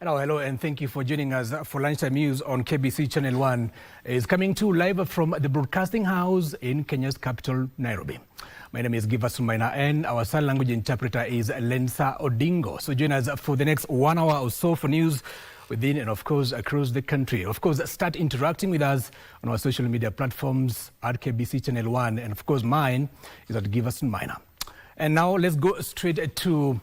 Hello, and thank you for joining us for Lunchtime News on KBC Channel 1. It's coming to you live from the Broadcasting House in Kenya's capital, Nairobi. My name is Giverson, Maina, and our sign language interpreter is Lensa Odingo. So join us for the next 1 hour or so for news within and, of course, across the country. Of course, start interacting with us on our social media platforms at KBC Channel 1. And, of course, mine is at Giverson, Maina. And now let's go straight to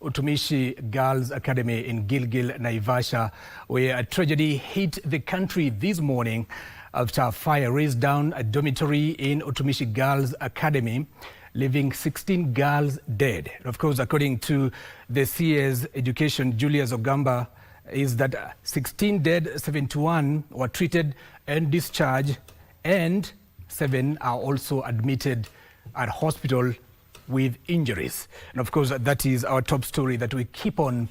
Utumishi Girls Academy in Gilgil, Naivasha, where a tragedy hit the country this morning after a fire razed down a dormitory in Utumishi Girls Academy, leaving 16 girls dead. Of course, according to the CS Education, Julius Ogamba, is that 16 dead, 71 were treated and discharged, and 7 are also admitted at hospital with injuries. And of course, that is our top story that we keep on,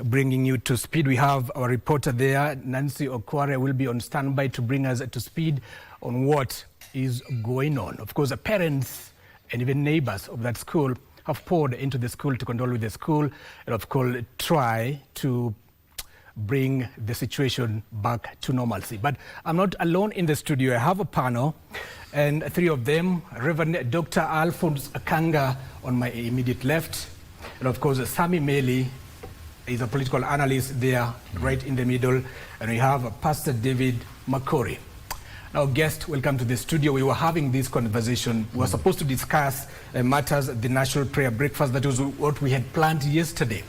bringing you to speed. We have our reporter there, Nancy Okware, will be on standby to bring us to speed on what is going on. Of course, the parents and even neighbors of that school have poured into the school to condole with the school and, of course, try to bring the situation back to normalcy. But I'm not alone in the studio. I have a panel, and 3 of them: Reverend Dr. Alphonse Akanga on my immediate left, and of course Sami Meli is a political analyst there right in the middle, and we have Pastor David Makori. Now, guest, welcome to the studio. We were having this conversation. We were supposed to discuss matters at the National Prayer Breakfast. That was what we had planned yesterday.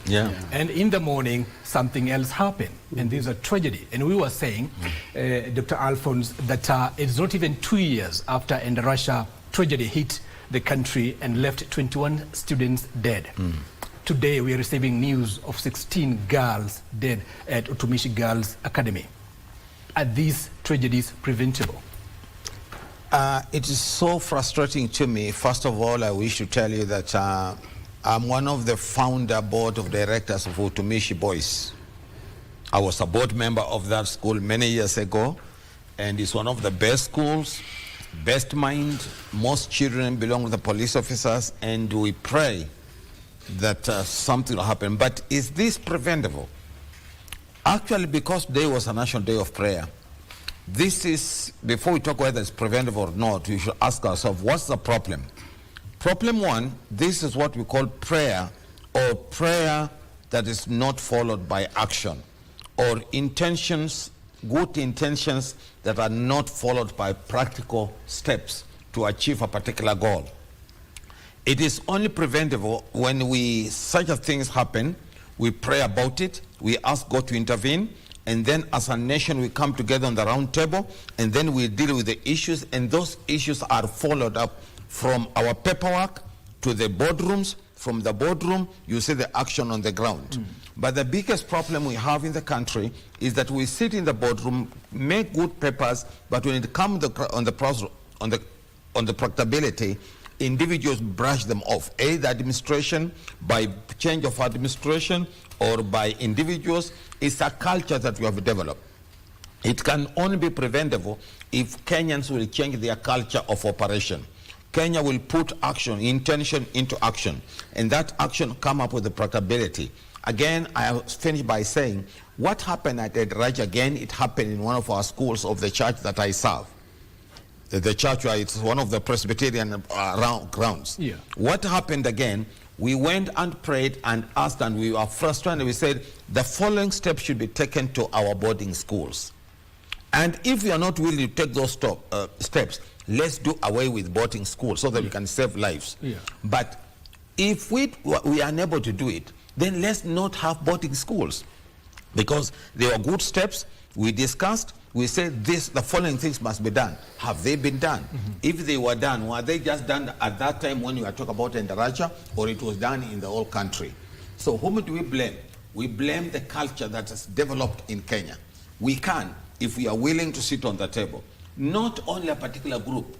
And in the morning, something else happened. And this is a tragedy. And we were saying, Dr. Alphonse, that it's not even 2 years after Russia tragedy hit the country and left 21 students dead. Today, we are receiving news of 16 girls dead at Utumishi Girls Academy. Are these tragedies preventable? It is so frustrating to me. First of all, I wish to tell you that I'm one of the founder board of directors of Utumishi Boys. I was a board member of that school many years ago, and it's one of the best schools, best mind. Most children belong to the police officers, and we pray that something will happen. But is this preventable? Actually, because today was a national day of prayer, this is, before we talk whether it's preventable or not, we should ask ourselves, what's the problem? Problem 1, this is what we call prayer, or prayer that is not followed by action, or intentions, good intentions that are not followed by practical steps to achieve a particular goal. It is only preventable when such things happen. We pray about it, we ask God to intervene, and then as a nation we come together on the round table, and then we deal with the issues, and those issues are followed up from our paperwork to the boardrooms. From the boardroom, you see the action on the ground. But the biggest problem we have in the country is that we sit in the boardroom, make good papers, but when it comes on the practicability, individuals brush them off, either administration, by change of administration, or by individuals. It's a culture that we have developed. It can only be preventable if Kenyans will change their culture of operation. Kenya will put action, intention into action, and that action come up with the practicability. Again, I finish by saying, what happened at Edraj again, it happened in one of our schools of the church that I serve. The church, it's one of the Presbyterian grounds. What happened again, we went and prayed and asked, and we were frustrated. We said, the following steps should be taken to our boarding schools. And if we are not willing to take those steps, let's do away with boarding schools so that we can save lives. But if we are unable to do it, then let's not have boarding schools. Because they were good steps, we discussed, we said the following things must be done. Have they been done? If they were done, were they just done at that time when we were talking about Ndaraja, or it was done in the whole country? So whom do we blame? We blame the culture that has developed in Kenya. We can, if we are willing to sit on the table. Not only a particular group,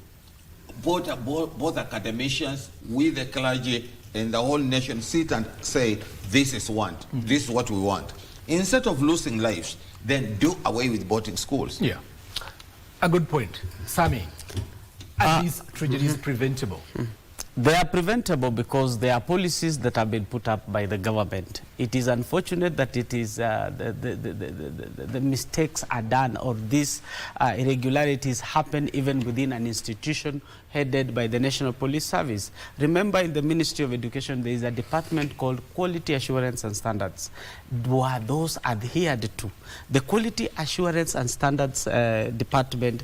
both academicians, we the clergy, and the whole nation sit and say, this is this is what we want. Instead of losing lives, then do away with boarding schools. A good point. Sami, are these tragedies preventable? They are preventable because there are policies that have been put up by the government. It is unfortunate that it is the mistakes are done, or these irregularities happen even within an institution headed by the National Police Service. Remember, in the Ministry of Education, there is a department called Quality Assurance and Standards. Were those adhered to? The Quality Assurance and Standards department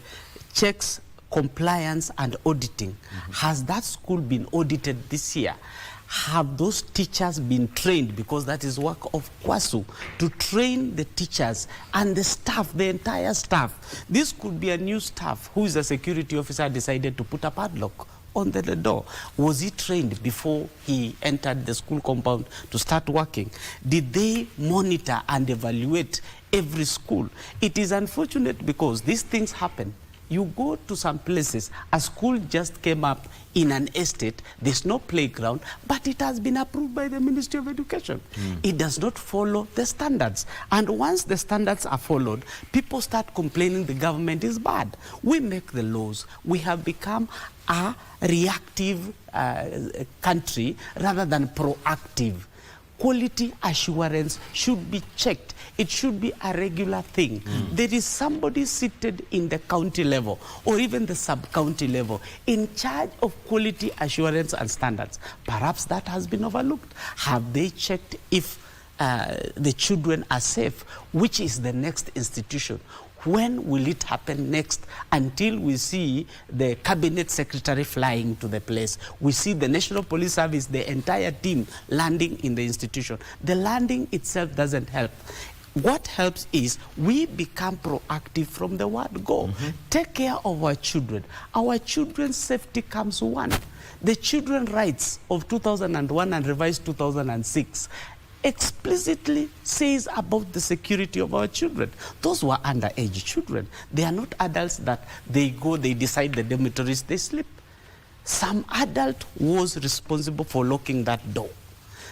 checks compliance and auditing. Has that school been audited this year? Have those teachers been trained? Because that is work of KWASU, to train the teachers and the staff, the entire staff. This could be a new staff who is a security officer decided to put a padlock on the door. Was he trained before he entered the school compound to start working? Did they monitor and evaluate every school? It is unfortunate because these things happen. You go to some places, a school just came up in an estate, there's no playground, but it has been approved by the Ministry of Education. It does not follow the standards. And once the standards are followed, people start complaining the government is bad. We make the laws. We have become a reactive country rather than proactive. Quality assurance should be checked. It should be a regular thing. There is somebody seated in the county level or even the sub-county level in charge of quality assurance and standards. Perhaps that has been overlooked. Have they checked if the children are safe? Which is the next institution? When will it happen next? Until we see the cabinet secretary flying to the place, we see the National Police Service, the entire team landing in the institution. The landing itself doesn't help. What helps is we become proactive from the word go. Take care of our children. Our children's safety comes one. The Children's Rights of 2001 and revised 2006 explicitly says about the security of our children. Those were underage children. They are not adults that they go, they decide the dormitories, they sleep. Some adult was responsible for locking that door.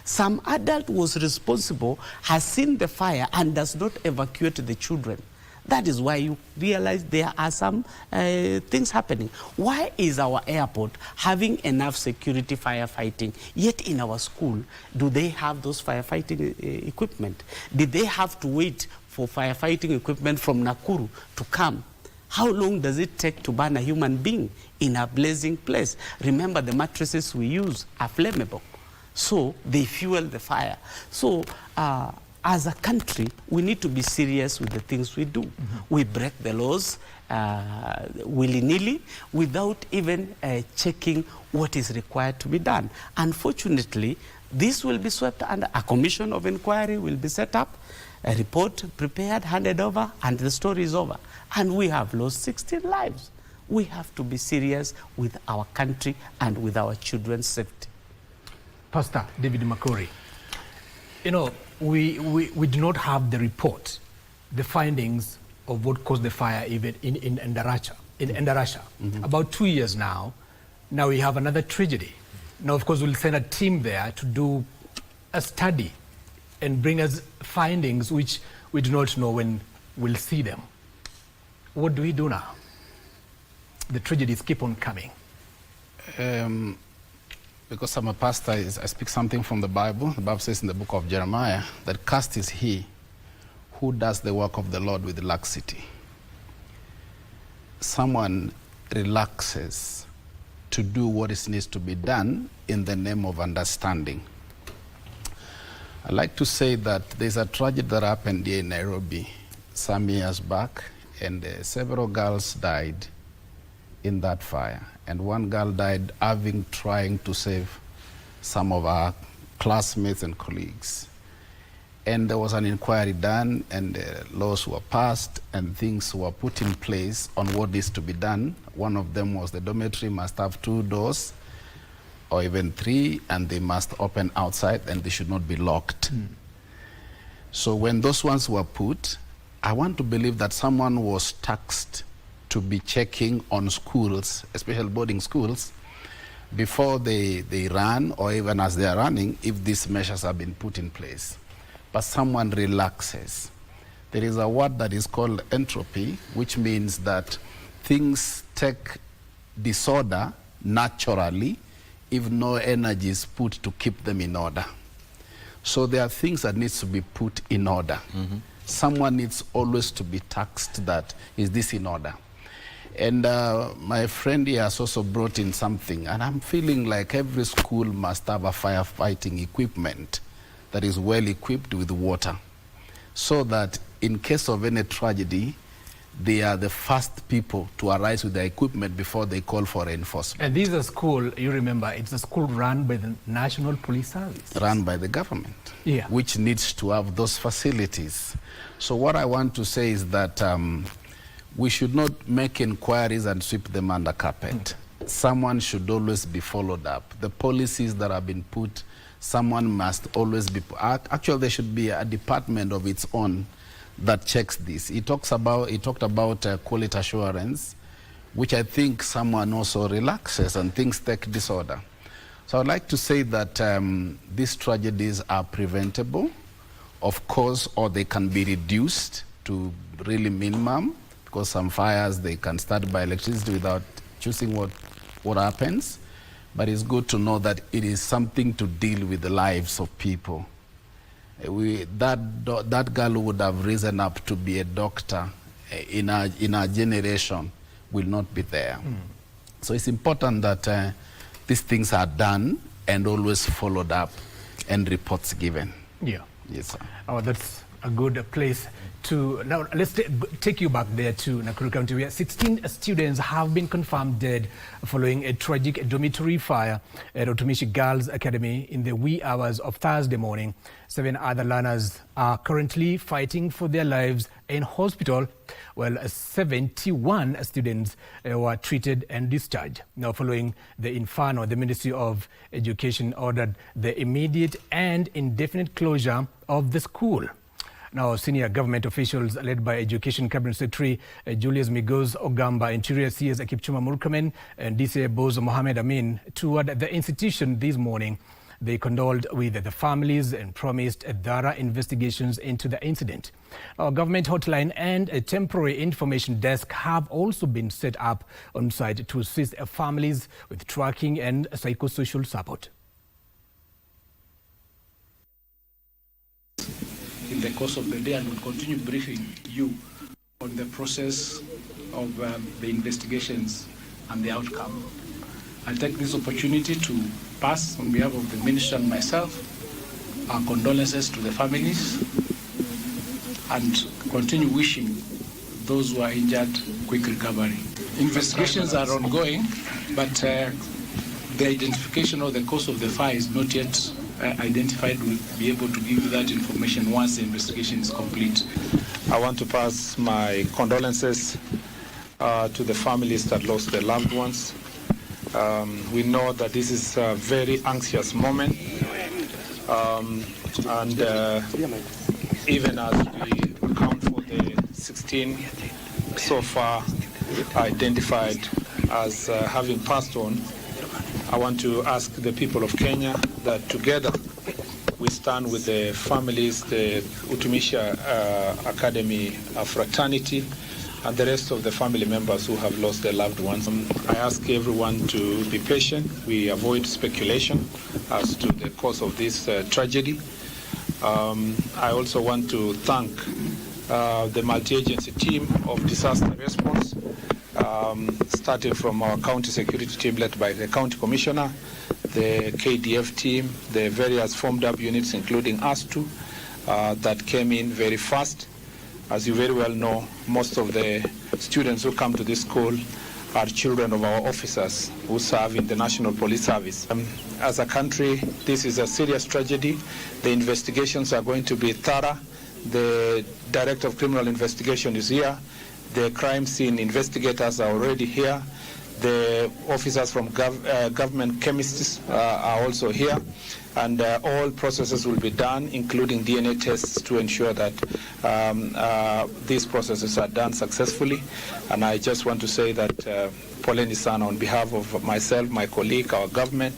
Some adult was responsible, has seen the fire and does not evacuate the children. That is why you realize there are some things happening. Why is our airport having enough security firefighting, yet in our school, do they have those firefighting equipment? Did they have to wait for firefighting equipment from Nakuru to come? How long does it take to burn a human being in a blazing place? Remember, the mattresses we use are flammable, so they fuel the fire. So, as a country, we need to be serious with the things we do. We break the laws willy-nilly without even checking what is required to be done. Unfortunately, this will be swept under. A commission of inquiry will be set up, a report prepared, handed over, and the story is over. And we have lost 16 lives. We have to be serious with our country and with our children's safety. Pastor David Makori, you know, we do not have the report, the findings of what caused the fire even in Endarasha. About 2 years now. Now we have another tragedy. Now, of course, we'll send a team there to do a study and bring us findings which we do not know when we'll see them. What do we do now? The tragedies keep on coming. Because I'm a pastor, I speak something from the Bible. The Bible says in the book of Jeremiah that cursed is he who does the work of the Lord with laxity. Someone relaxes to do what needs to be done in the name of understanding. I like to say that there's a tragedy that happened here in Nairobi some years back, and several girls died in that fire. And one girl died trying to save some of our classmates and colleagues. And there was an inquiry done, and laws were passed, and things were put in place on what is to be done. One of them was the dormitory must have 2 doors, or even 3, and they must open outside, and they should not be locked. So when those ones were put, I want to believe that someone was tasked to be checking on schools, especially boarding schools, before they run, or even as they are running, if these measures have been put in place. But someone relaxes. There is a word that is called entropy, which means that things take disorder naturally if no energy is put to keep them in order. So there are things that needs to be put in order. Someone needs always to be taxed that, is this in order? And my friend here has also brought in something, and I'm feeling like every school must have a firefighting equipment that is well equipped with water, so that in case of any tragedy, they are the first people to arise with the equipment before they call for reinforcement. And this is a school, you remember, it's a school run by the National Police Service. Run by the government, yeah, which needs to have those facilities. So what I want to say is that we should not make inquiries and sweep them under carpet. Someone should always be followed up. The policies that have been put, someone must always be, actually there should be a department of its own that checks this. He talked about quality assurance, which I think someone also relaxes and things take disorder. So I'd like to say that these tragedies are preventable, of course, or they can be reduced to really minimum, because some fires, they can start by electricity without choosing what happens. But it's good to know that it is something to deal with the lives of people. That girl who would have risen up to be a doctor in our generation will not be there. So it's important that these things are done and always followed up and reports given. Yeah. Yes, sir. Oh, that's a good place to... Now, let's take you back there to Nakuru County, where 16 students have been confirmed dead following a tragic dormitory fire at Utumishi Girls Academy in the wee hours of Thursday morning. 7 other learners are currently fighting for their lives in hospital, while 71 students were treated and discharged. Now, following the inferno, the Ministry of Education ordered the immediate and indefinite closure of the school. Now, senior government officials led by Education Cabinet Secretary Julius Migos Ogamba, Interior CS Kipchumba Murkomen and DCI Bozo Mohamed Amin toured the institution this morning. They condoled with the families and promised thorough investigations into the incident. Our government hotline and a temporary information desk have also been set up on site to assist families with tracking and psychosocial support. In the course of the day, and will continue briefing you on the process of the investigations and the outcome. I take this opportunity to pass, on behalf of the Minister and myself, our condolences to the families and continue wishing those who are injured quick recovery. Investigations are ongoing, but the identification of the cause of the fire is not yet identified. We'll be able to give you that information once the investigation is complete. I want to pass my condolences to the families that lost their loved ones. We know that this is a very anxious moment, and even as we account for the 16 so far identified as having passed on, I want to ask the people of Kenya that together we stand with the families, the Utumishi Academy fraternity, and the rest of the family members who have lost their loved ones. I ask everyone to be patient. We avoid speculation as to the cause of this tragedy. I also want to thank the multi-agency team of disaster response, starting from our county security team led by the county commissioner, the KDF team, the various formed up units, including us too, that came in very fast. As you very well know, most of the students who come to this school are children of our officers who serve in the National Police Service. As a country, this is a serious tragedy. The investigations are going to be thorough. The Director of Criminal Investigation is here. The crime scene investigators are already here. The officers from government chemists are also here. And all processes will be done, including DNA tests, to ensure that these processes are done successfully. And I just want to say that Poleni sana, on behalf of myself, my colleague, our government,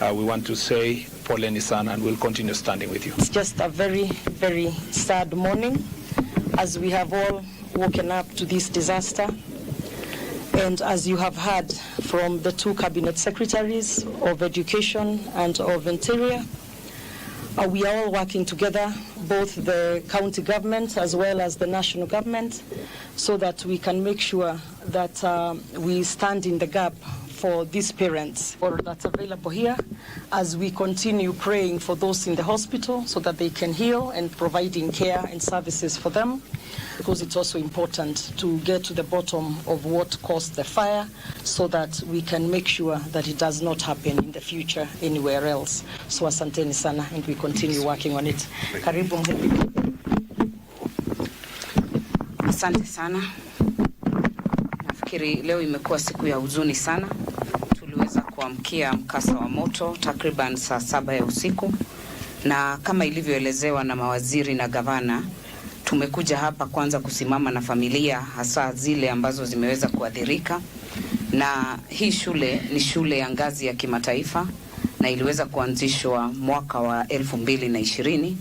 we want to say Poleni sana, and we'll continue standing with you. It's just a very, very sad morning as we have all woken up to this disaster. And as you have heard from the two cabinet secretaries of Education and of Interior, we are all working together, both the county government as well as the national government, so that we can make sure that we stand in the gap for these parents or that's available here, as we continue praying for those in the hospital so that they can heal and providing care and services for them, because it's also important to get to the bottom of what caused the fire so that we can make sure that it does not happen in the future anywhere else. So asanteni sana, and we continue working on it. Karibu Mhubiri. Asante sana. Nafikiri leo imekuwa siku ya huzuni sana. Tuliweza kuamkia mkasa wa moto takriban saa 7 ya usiku, na kama ilivyoelezewa na mawaziri na gavana, tumekuja hapa kwanza kusimama na familia, hasa zile ambazo zimeweza kuathirika. Na hii shule ni shule ya ngazi ya kimataifa na iliweza kuanzishwa mwaka wa 2020,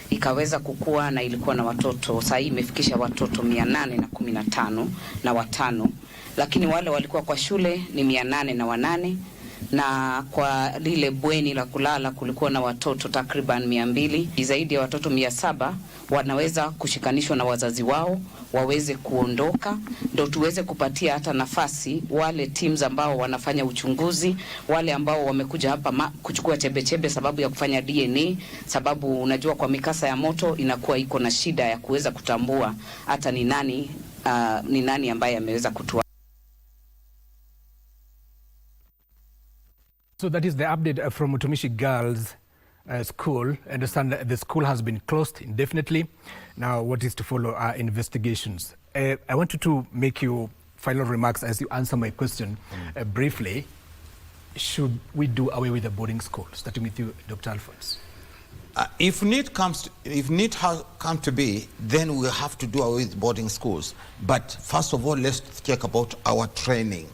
ikaweza kukua na ilikuwa na watoto, sasa imefikisha watoto 815 na watano, lakini wale walikuwa kwa shule ni 808, na kwa lile bweni la kulala kulikuwa na watoto takriban 200. Zaidi ya watoto 700 wanaweza kushikanishwa na wazazi wao waweze kuondoka, ndio tuweze kupatia hata nafasi wale teams ambao wanafanya uchunguzi, wale ambao wamekuja hapa kuchukua chembechembe sababu ya kufanya DNA, sababu unajua kwa mikasa ya moto inakuwa iko na shida ya kuweza kutambua hata ni nani ambaye ameweza kutua. So that is the update from Utumishi Girls School. I understand that the school has been closed indefinitely. Now, what is to follow are investigations. I want you to make your final remarks as you answer my question briefly. Should we do away with the boarding school? Starting with you, Dr. Alphonse. If need comes to be, then we'll have to do away with boarding schools. But first of all, let's check about our training,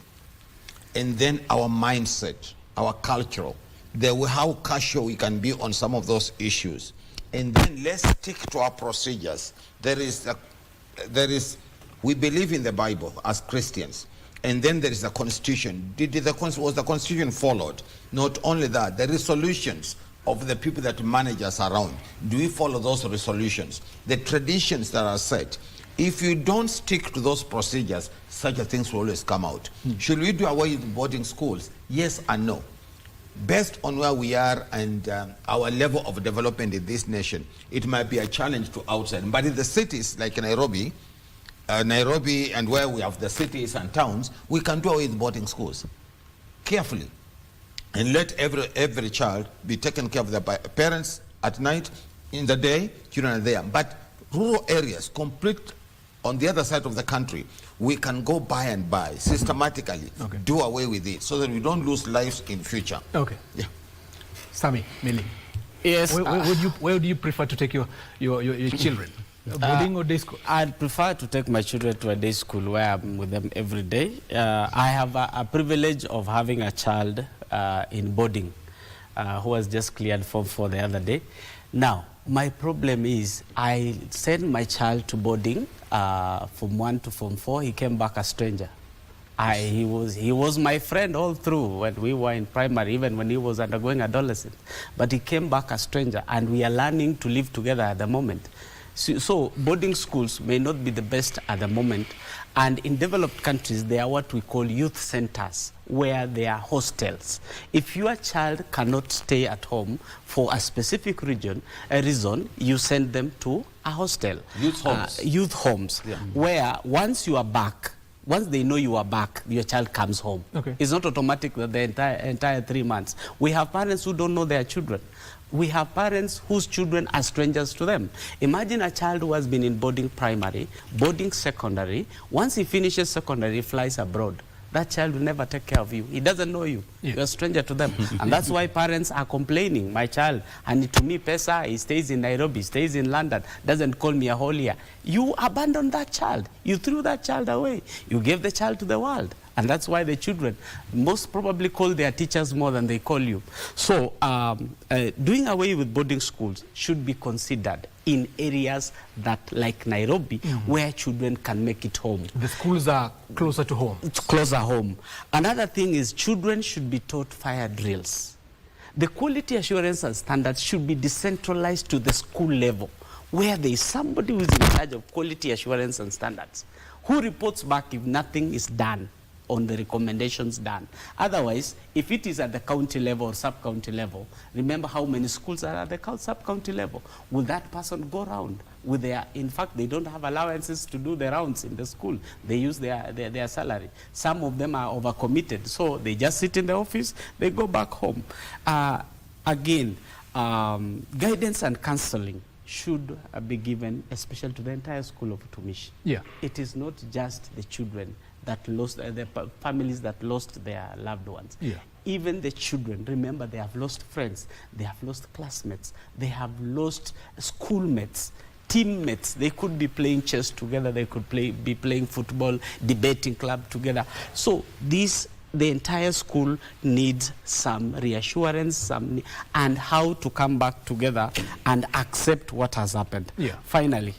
and then our mindset, our culture, how casual we can be on some of those issues. And then let's stick to our procedures. We believe in the Bible as Christians. And then there is the Constitution. Was the Constitution followed? Not only that, the resolutions of the people that manage us around. Do we follow those resolutions? The traditions that are set. If you don't stick to those procedures, such a things will always come out. Should we do away with boarding schools? Yes and no. Based on where we are and our level of development in this nation, it might be a challenge to outside. But in the cities like Nairobi and where we have the cities and towns, we can do away with boarding schools carefully and let every child be taken care of by parents at night. In the day, children are there. But rural areas, complete on the other side of the country, we can go by and by systematically, do away with it so that we don't lose lives in future. Okay. Yeah. Sami, Millie. Yes. Where do you prefer to take your children? Boarding or day school? I'd prefer to take my children to a day school where I'm with them every day. I have a privilege of having a child in boarding who was just cleared Form 4 the other day. Now, my problem is I sent my child to boarding from 1 to Form 4. He came back a stranger. He was my friend all through when we were in primary, even when he was undergoing adolescence. But he came back a stranger, and we are learning to live together at the moment. So boarding schools may not be the best at the moment. And in developed countries, they are what we call youth centers, where they are hostels. If your child cannot stay at home for a specific reason, you send them to a hostel. Youth homes. Youth homes, yeah. Where once you are back, once they know you are back, your child comes home. Okay. It's not automatic that the entire 3 months. We have parents who don't know their children. We have parents whose children are strangers to them. Imagine a child who has been in boarding primary, boarding secondary. Once he finishes secondary, he flies abroad. That child will never take care of you. He doesn't know you. Yeah. You're a stranger to them. And that's why parents are complaining. My child, and to me, Pesa, he stays in Nairobi, stays in London, doesn't call me a whole year. You abandoned that child. You threw that child away. You gave the child to the world. And that's why the children most probably call their teachers more than they call you. So doing away with boarding schools should be considered in areas that, like Nairobi, where children can make it home. The schools are closer to home. It's closer home. Another thing is children should be taught fire drills. The quality assurance and standards should be decentralized to the school level, where there is somebody who is in charge of quality assurance and standards, who reports back if nothing is done on the recommendations done. Otherwise, if it is at the county level or sub-county level, remember how many schools are at the sub-county level. Will that person go around with their, in fact, they don't have allowances to do the rounds in the school. They use their salary. Some of them are overcommitted, so they just sit in the office, they go back home. Again, guidance and counseling should be given, especially to the entire school of Utumishi. Yeah. It is not just the children that lost, the families that lost their loved ones. Yeah. Even the children, remember, they have lost friends, they have lost classmates, they have lost schoolmates, teammates. They could be playing chess together, they could be playing football, debating club together. So the entire school needs some reassurance, and how to come back together and accept what has happened. Yeah. Finally,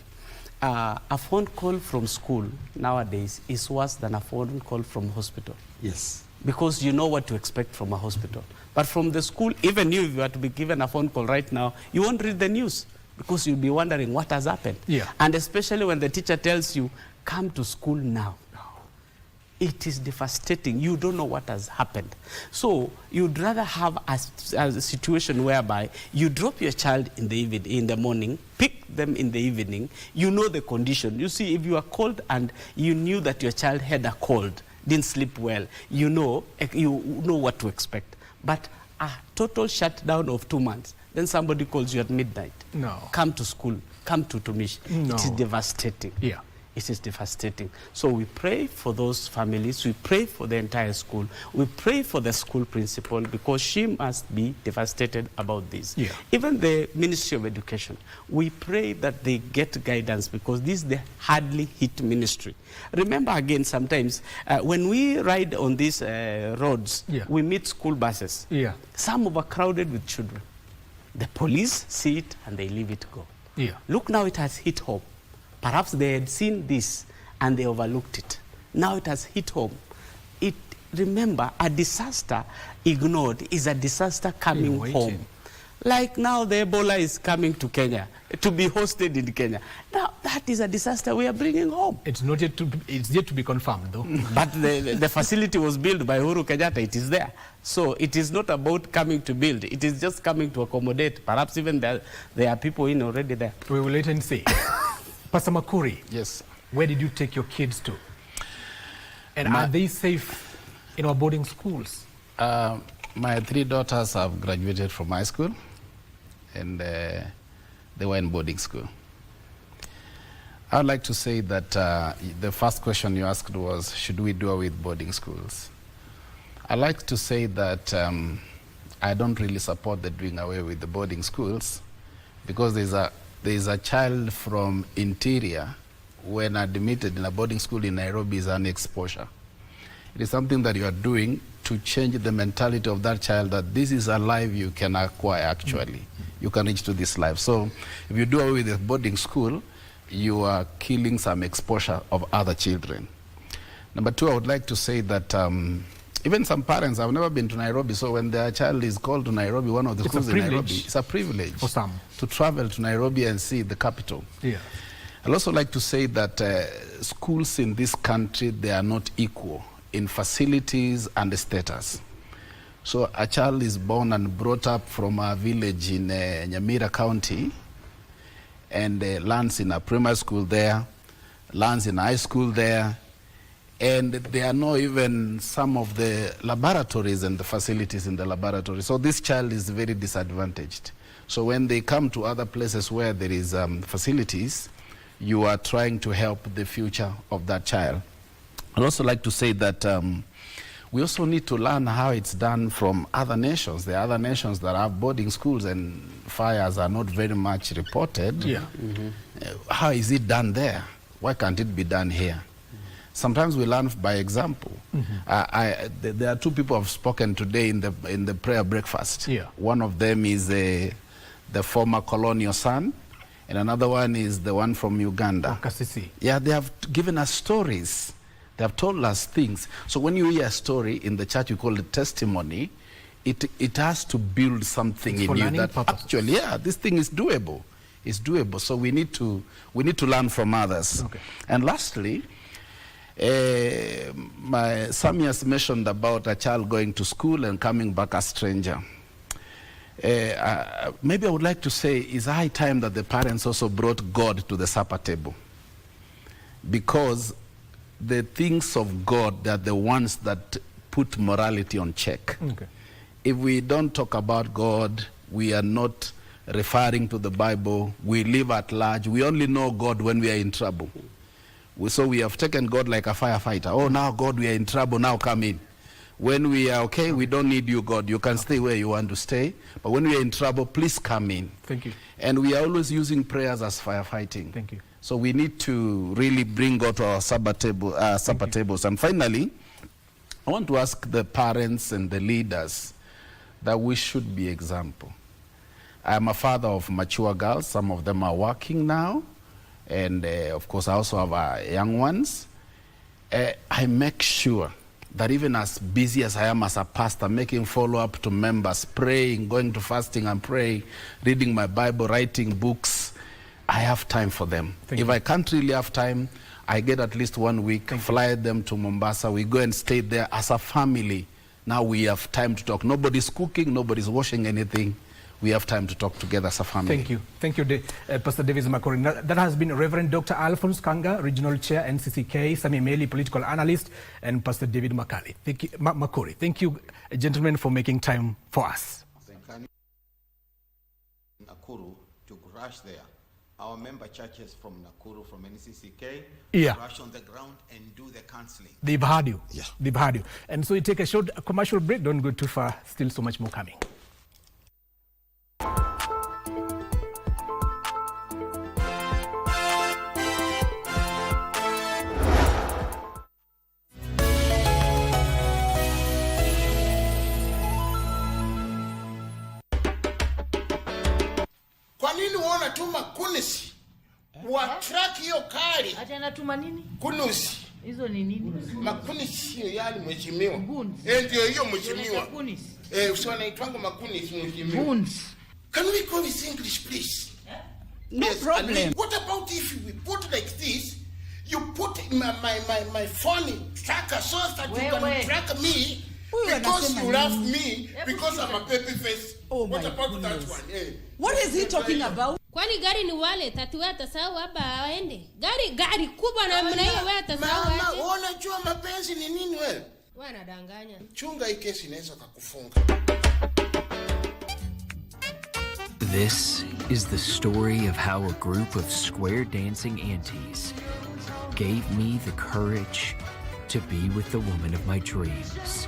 a phone call from school nowadays is worse than a phone call from hospital. Yes. Because you know what to expect from a hospital. But from the school, even if you are to be given a phone call right now, you won't read the news because you'll be wondering what has happened. Yeah. And especially when the teacher tells you, come to school now. It is devastating. You don't know what has happened. So you'd rather have a situation whereby you drop your child in the morning, pick them in the evening, you know the condition. You see, if you are cold and you knew that your child had a cold, didn't sleep well, you know what to expect. But a total shutdown of 2 months, then somebody calls you at midnight. No. Come to school, come to Tumishi. No. It is devastating. Yeah. It is devastating. So we pray for those families, we pray for the entire school, we pray for the school principal, because she must be devastated about this. Yeah. Even the Ministry of Education, we pray that they get guidance, because this is the hardly hit ministry. Remember again, sometimes when we ride on these roads, yeah, we meet school buses. Yeah. Some overcrowded with children. The police see it and they leave it go. Yeah. Look, now it has hit home. Perhaps they had seen this and they overlooked it. Now it has hit home. Remember, a disaster ignored is a disaster coming home. Like now the Ebola is coming to Kenya, to be hosted in Kenya. Now that is a disaster we are bringing home. It's yet to be confirmed though. But the facility was built by Uhuru Kenyatta, it is there. So it is not about coming to build, it is just coming to accommodate. Perhaps even there are people in already there. We will wait and see. Pastor Makuri, yes, where did you take your kids to? And are they safe in our boarding schools? My 3 daughters have graduated from high school, and they were in boarding school. I would like to say that the first question you asked was, should we do away with boarding schools? I'd like to say that I don't really support the doing away with the boarding schools, because there is a child from interior, when admitted in a boarding school in Nairobi, is an exposure. It is something that you are doing to change the mentality of that child, that this is a life you can acquire actually. You can reach to this life. So if you do away with the boarding school, you are killing some exposure of other children. Number 2, I would like to say that even some parents have never been to Nairobi, so when their child is called to Nairobi, one of the schools in Nairobi, it's a privilege for some to travel to Nairobi and see the capital. Yeah. I'd also like to say that schools in this country, they are not equal in facilities and status. So a child is born and brought up from a village in Nyamira County, and learns in a primary school there, learns in high school there, and there are not even some of the laboratories and the facilities in the laboratory. So this child is very disadvantaged. So when they come to other places where there is facilities, you are trying to help the future of that child. I'd also like to say that we also need to learn how it's done from other nations. There are other nations that have boarding schools and fires are not very much reported. Yeah. How is it done there? Why can't it be done here? Sometimes we learn by example. There are two people who have spoken today in the prayer breakfast. Yeah. One of them is the former colonial son, and another one is the one from Uganda. Kasisi. Yeah, they have given us stories. They have told us things. So when you hear a story in the church, you call it testimony. It has to build something in you that purposes. Actually, yeah, this thing is doable. It's doable. So we need to learn from others. Okay. And lastly, Sammy has mentioned about a child going to school and coming back a stranger. Maybe I would like to say it's high time that the parents also brought God to the supper table, because the things of God, they are the ones that put morality on check. Okay. If we don't talk about God, we are not referring to the Bible, we live at large, we only know God when we are in trouble. So we have taken God like a firefighter. Oh, now God, we are in trouble, now come in. When we are okay, we don't need you, God. You can stay where you want to stay. But when we are in trouble, please come in. Thank you. And we are always using prayers as firefighting. Thank you. So we need to really bring God to our supper tables. And finally, I want to ask the parents and the leaders that we should be example. I am a father of mature girls. Some of them are working now. And of course, I also have young ones. I make sure that even as busy as I am as a pastor, making follow-up to members, praying, going to fasting and praying, reading my Bible, writing books, I have time for them. If I can't really have time, I get at least 1 week, fly them to Mombasa, we go and stay there as a family. Now we have time to talk. Nobody's cooking, nobody's washing anything. We have time to talk together as a family. Thank you. Thank you, Pastor Davis Makori. That has been Reverend Dr. Alphonse Kanga, Regional Chair, NCCK, Sami Meli, Political Analyst, and Pastor David Makali. Thank you, Makori. Thank you, gentlemen, for making time for us. Nakuru to rush there. Our member churches from Nakuru, from NCCK, rush on the ground and do the counseling. They've heard you. Yeah. They've heard you. And so we take a short commercial break. Don't go too far. Still so much more coming. Kwa nini wanatuma kunisi wa track hiyo kari? Ati anatuma nini? Kunusi. Hizo ni nini? Makunisi hiyo yani mheshimiwa. Ndio hiyo mheshimiwa. Usio naitwanga makunisi mheshimiwa. Buns. Can we call this English please? No problem. What about if we put like this? You put my phone tracker so that you can track me because you love me because I'm a baby face. Oh, what about that one? What is he talking about? Kwani gari ni wale tatu atasahau hapa aende. Gari kubwa na mna hiyo wewe atasahau aje. Mama, unajua mapenzi ni nini wewe? Wanadanganya. Chunga hii kesi inaweza kukufunga. This is the story of how a group of square dancing aunties gave me the courage to be with the woman of my dreams.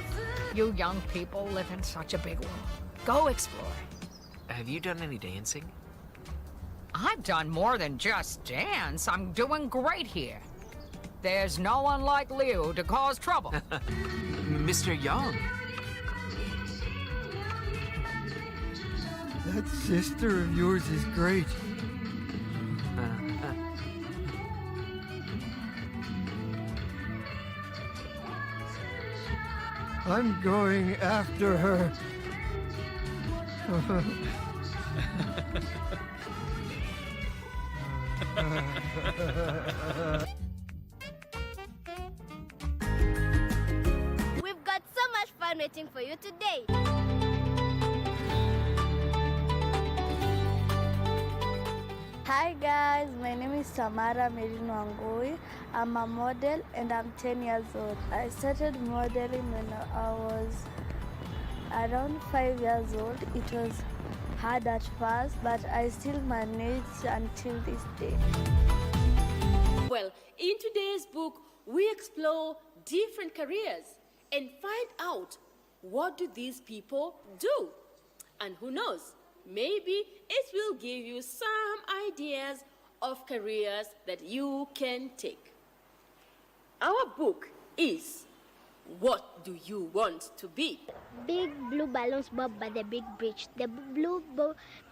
You young people live in such a big world. Go explore. Have you done any dancing? I've done more than just dance. I'm doing great here. There's no one like Liu to cause trouble. Mr. Young. That sister of yours is great. I'm going after her. We've got so much fun waiting for you today. Hi guys, my name is Tamara Merino Angoi. I'm a model and I'm 10 years old. I started modeling when I was around 5 years old. It was hard at first, but I still managed until this day. Well, in today's book, we explore different careers and find out what do these people do. And who knows, maybe it will give you some ideas of careers that you can take. Our book is What Do You Want to Be? Big blue balloons bob by the big bridge. The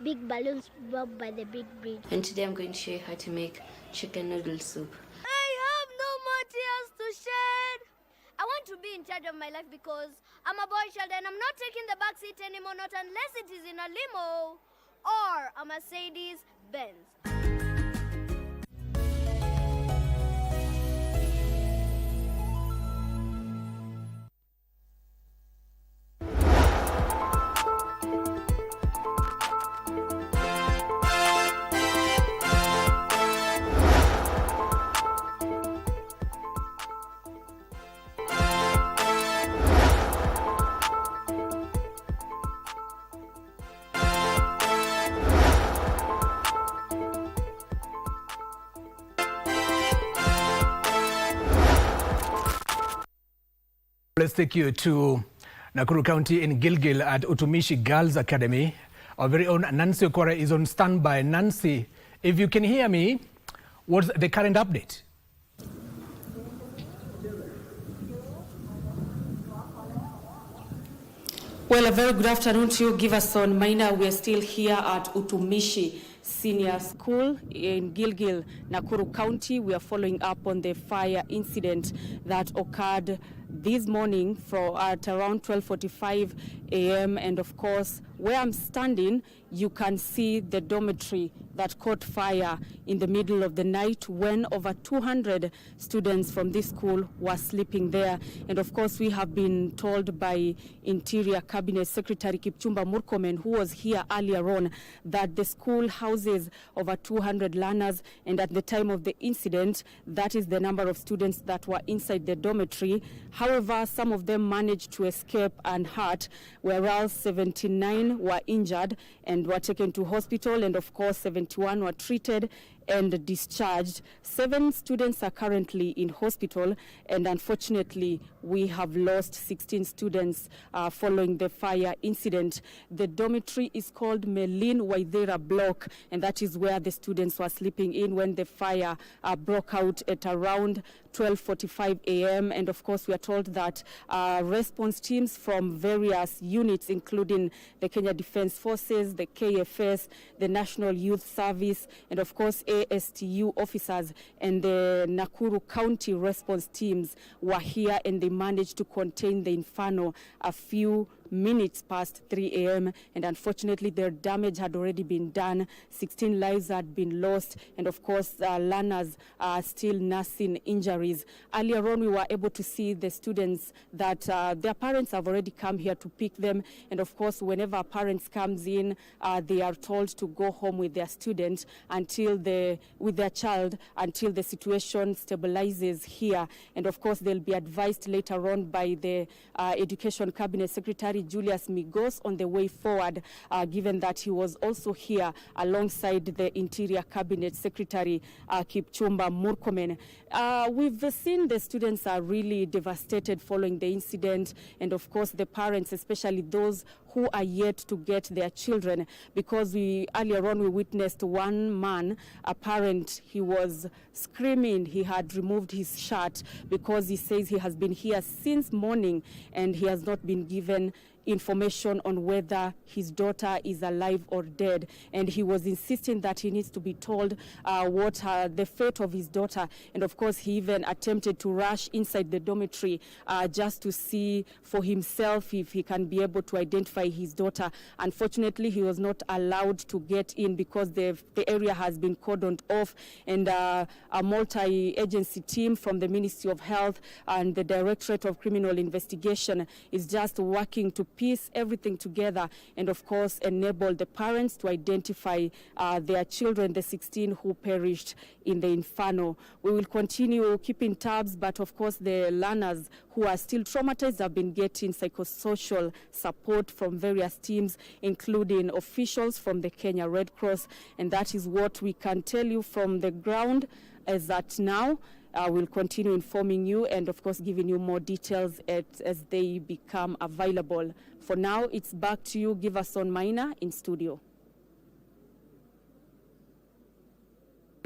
big balloons bob by the big bridge. And today I'm going to show you how to make chicken noodle soup. I have no more tears to shed. I want to be in charge of my life because I'm a boy child and I'm not taking the back seat anymore, not unless it is in a limo or a Mercedes Benz. Let's take you to Nakuru County in Gilgil at Utumishi Girls Academy. Our very own Nancy Okwara is on standby. Nancy, if you can hear me, what's the current update? Well, a very good afternoon to you, Giverson. Maina, we are still here at Utumishi Senior School in Gilgil, Nakuru County. We are following up on the fire incident that occurred this morning at around 12:45 a.m. And of course, where I'm standing, you can see the dormitory that caught fire in the middle of the night when over 200 students from this school were sleeping there. And of course, we have been told by Interior Cabinet Secretary Kipchumba Murkomen, who was here earlier on, that the school houses over 200 learners, and at the time of the incident, that is the number of students that were inside the dormitory. However, some of them managed to escape unhurt, whereas 79 were injured and were taken to hospital, and of course 71 were treated and discharged. 7 students are currently in hospital, and unfortunately we have lost 16 students following the fire incident. The dormitory is called Melin Waithera Block, and that is where the students were sleeping in when the fire broke out at around 12:45 a.m. And of course, we are told that response teams from various units, including the Kenya Defence Forces, the KFS, the National Youth Service, and of course ASTU officers and the Nakuru County response teams were here, and they managed to contain the inferno a few minutes past 3 a.m. and unfortunately their damage had already been done. 16 lives had been lost, and of course learners are still nursing injuries. Earlier on, we were able to see the students that their parents have already come here to pick them, and of course whenever parents comes in, they are told to go home with their student with their child until the situation stabilizes here. And of course they'll be advised later on by the Education Cabinet Secretary Julius Migos on the way forward, given that he was also here alongside the Interior Cabinet Secretary Kipchumba Murkomen. We've seen the students are really devastated following the incident, and of course the parents, especially those who are yet to get their children, because earlier on we witnessed one man, a parent, he was screaming. He had removed his shirt because he says he has been here since morning and he has not been given information on whether his daughter is alive or dead, and he was insisting that he needs to be told what the fate of his daughter. And of course he even attempted to rush inside the dormitory just to see for himself if he can be able to identify his daughter. Unfortunately, he was not allowed to get in because the area has been cordoned off, and a multi-agency team from the Ministry of Health and the Directorate of Criminal Investigation is just working to piece everything together and of course enable the parents to identify their children, the 16 who perished in the inferno. We will continue keeping tabs, but of course the learners who are still traumatized have been getting psychosocial support from various teams, including officials from the Kenya Red Cross, and that is what we can tell you from the ground as that now. We'll continue informing you and, of course, giving you more details as they become available. For now, it's back to you, Giverson Maina, in studio.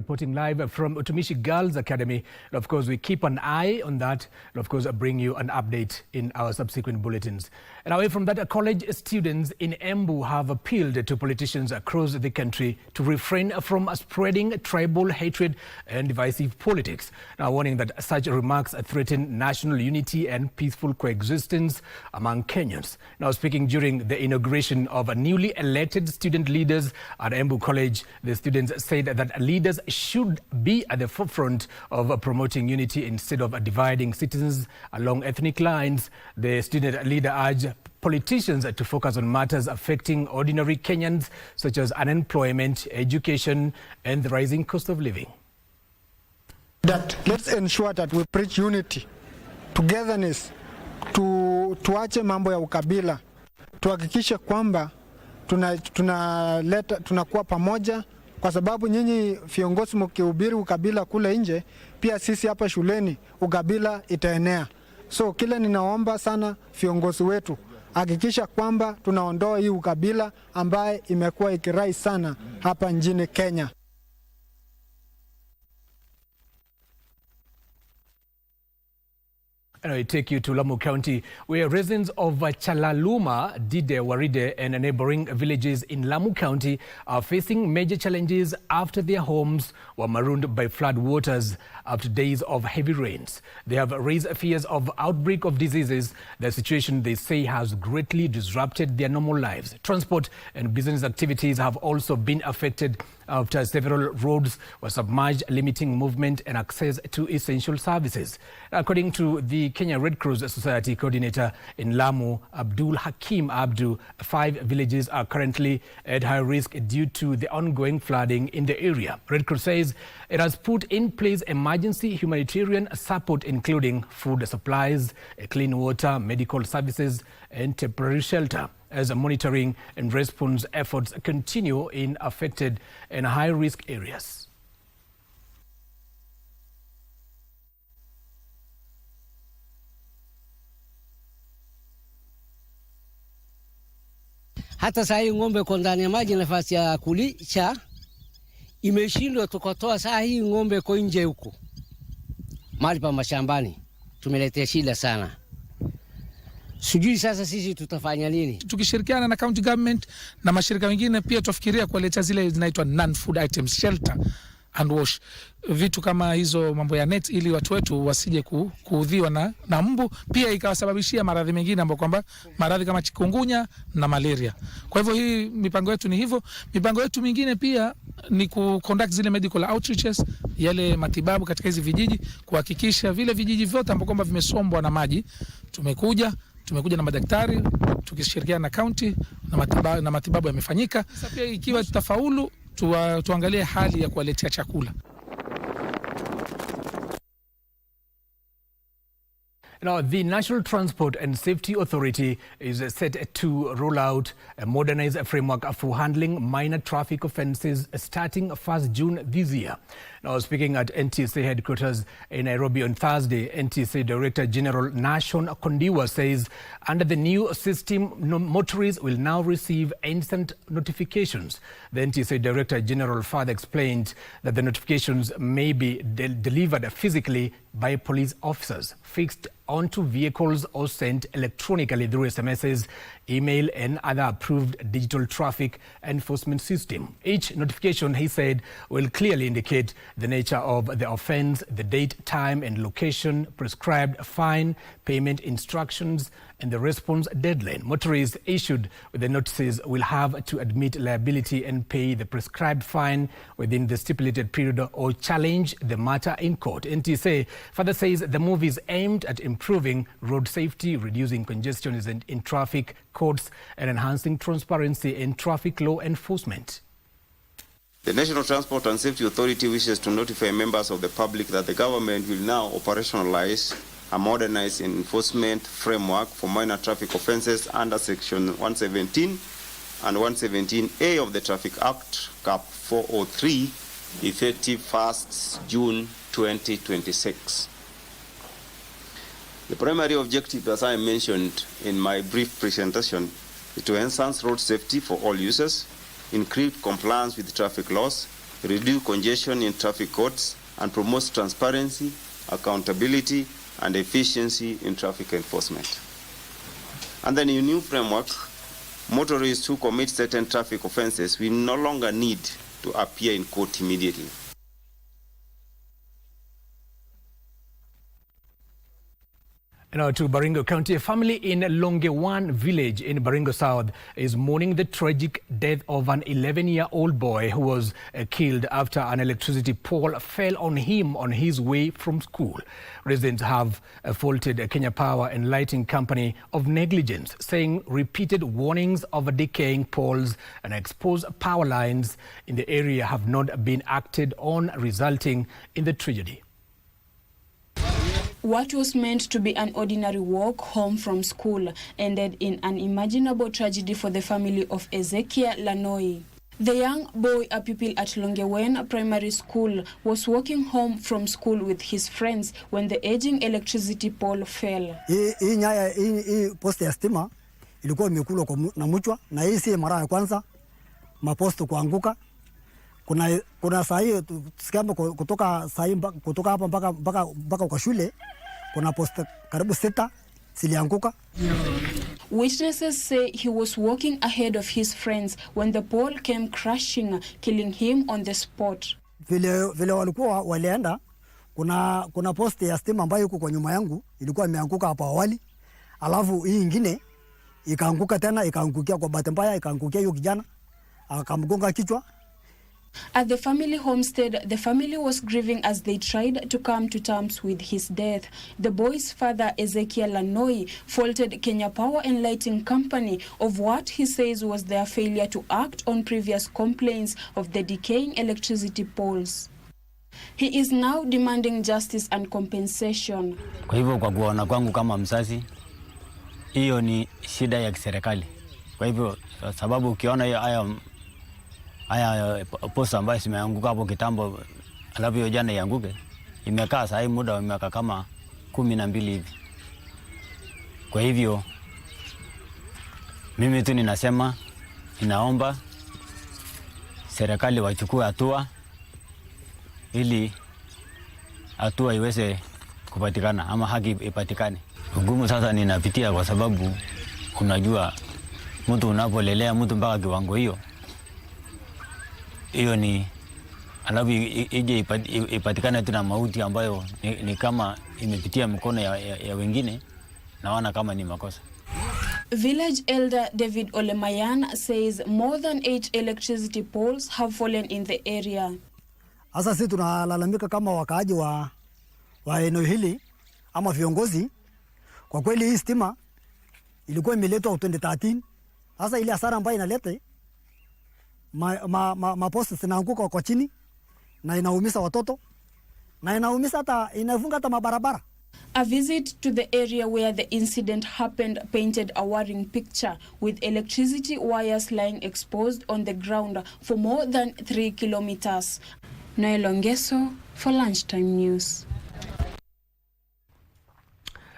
Reporting live from Utumishi Girls Academy. And of course, we keep an eye on that and of course bring you an update in our subsequent bulletins. And away from that, college students in Embu have appealed to politicians across the country to refrain from spreading tribal hatred and divisive politics, now warning that such remarks threaten national unity and peaceful coexistence among Kenyans. Now speaking during the inauguration of newly elected student leaders at Embu College, the students said that leaders should be at the forefront of promoting unity instead of dividing citizens along ethnic lines. The student leader urged politicians to focus on matters affecting ordinary Kenyans, such as unemployment, education, and the rising cost of living. That let's ensure that we preach unity, togetherness, tuache mambo ya ukabila, tuhakikishe kwamba tunakuwa pamoja, kwa sababu nyinyi viongozi mkihubiri ukabila kule nje, pia sisi hapa shuleni ukabila itaenea. So kile ninaomba sana viongozi wetu, hakikisha kwamba tunaondoa hii ukabila ambaye imekuwa ikirai sana hapa nchini Kenya. And I take you to Lamu County, where residents of Chalaluma, Dide, Waride and neighboring villages in Lamu County are facing major challenges after their homes were marooned by flood waters after days of heavy rains. They have raised fears of outbreak of diseases. The situation, they say, has greatly disrupted their normal lives. Transport and business activities have also been affected after several roads were submerged, limiting movement and access to essential services. According to the Kenya Red Cross Society coordinator in Lamu, Abdul Hakim Abdu, 5 villages are currently at high risk due to the ongoing flooding in the area. Red Cross says it has put in place emergency humanitarian support, including food supplies, clean water, medical services, and temporary shelter, as monitoring and response efforts continue in affected and high-risk areas. Hata saa hii ng'ombe kwa ndani ya maji, nafasi ya kulisha imeshindwa, tukatoa saa hii ng'ombe kwa nje huko mahali pa mashambani. Tumeletea shida sana. Sijui sasa sisi tutafanya nini. Tukishirikiana na county government na mashirika mengine, pia tufikiria kuwaletea zile zinaitwa non-food items, shelter and wash. Vitu kama hizo, mambo ya net, ili watu wetu wasije kuudhiwa na mbu, pia ikawasababishia maradhi mengine ambapo kwamba maradhi kama chikungunya na malaria. Kwa hivyo hii mipango yetu ni hivyo. Mipango yetu mingine pia ni conduct zile medical outreaches, yale matibabu katika hizi vijiji, kuhakikisha vile vijiji vyote ambapo kwamba vimesombwa na maji, tumekuja na madaktari tukishirikiana na county na matibabu yamefanyika. Sasa pia ikiwa tutafaulu, tuangalie hali ya kuwaletea chakula. Now, the National Transport and Safety Authority is set to roll out a modernized framework for handling minor traffic offences starting 1st June this year. Now, speaking at NTSA headquarters in Nairobi on Thursday, NTSA Director General Nashon Kondiwa says under the new system, motorists will now receive instant notifications. The NTSA Director General further explained that the notifications may be delivered physically by police officers, fixed onto vehicles or sent electronically through SMSs, email and other approved digital traffic enforcement system. Each notification, he said, will clearly indicate the nature of the offence, the date, time and location, prescribed fine, payment instructions and the response deadline. Motorists issued with the notices will have to admit liability and pay the prescribed fine within the stipulated period or challenge the matter in court. NTSA further says the move is aimed at improving road safety, reducing congestion in traffic courts and enhancing transparency in traffic law enforcement. The National Transport and Safety Authority wishes to notify members of the public that the government will now operationalize a modernized enforcement framework for minor traffic offences under Section 117 and 117A of the Traffic Act, Cap 403, effective 1st June 2026. The primary objective, as I mentioned in my brief presentation, is to enhance road safety for all users, increase compliance with traffic laws, reduce congestion in traffic courts, and promotes transparency, accountability, and efficiency in traffic enforcement. And then in a new framework, motorists who commit certain traffic offenses will no longer need to appear in court immediately. Now to Baringo County, a family in Longewan village in Baringo South is mourning the tragic death of an 11-year-old boy who was killed after an electricity pole fell on him on his way from school. Residents have faulted Kenya Power and Lighting Company of negligence, saying repeated warnings of decaying poles and exposed power lines in the area have not been acted on, resulting in the tragedy. What was meant to be an ordinary walk home from school ended in an unimaginable tragedy for the family of Ezekiel Lanoi. The young boy, a pupil at Longewen Primary School, was walking home from school with his friends when the aging electricity pole fell. Hii posti ya stima ilikuwa imekulwa na mchwa, na hii si mara ya kwanza maposto kuanguka. Kuna saa hii tusikia kutoka hapa mpaka kwa shule kuna posta karibu 6 zilianguka. Witnesses say he was walking ahead of his friends when the pole came crashing, killing him on the spot. Vile walikuwa walienda, kuna posti ya stima ambayo iko kwa nyuma yangu ilikuwa imeanguka hapo awali, alafu hii nyingine ikaanguka tena, ikaangukia kwa bahati mbaya, ikaangukia hiyo kijana akamgonga kichwa. At the family homestead, the family was grieving as they tried to come to terms with his death. The boy's father, Ezekiel Lanoi, faulted Kenya Power and Lighting Company of what he says was their failure to act on previous complaints of the decaying electricity poles. He is now demanding justice and compensation. Kwa hivyo kwa kuona kwangu kama mzazi, hiyo ni shida ya kiserikali. Kwa hivyo sababu ukiona hiyo haya posta ambayo zimeanguka hapo kitambo, alafu hiyo jana ianguke, imekaa saa hii muda miaka kama 12 hivi. Kwa hivyo mimi tu ninaomba serikali wachukue hatua ili hatua iweze kupatikana ama haki ipatikane. Ugumu sasa ninapitia kwa sababu unajua mtu unapolelea mtu mpaka kiwango hiyo ni alafu ije ipatikane tena mauti ambayo ni kama imepitia mkono ya wengine, naona kama ni makosa. Village elder David Olemayan says more than 8 electricity poles have fallen in the area. Sasa sisi tunalalamika kama wakaaji wa eneo hili ama viongozi. Kwa kweli hii stima ilikuwa imeletwa 2013. Sasa ile hasara ambayo inaleta maposti zinaanguka kwa chini na inaumiza watoto na inaumiza inafunga hata mabarabara. A visit to the area where the incident happened painted a worrying picture, with electricity wires lying exposed on the ground for more than 3 kilometers. Noel Ongeso for Lunchtime News.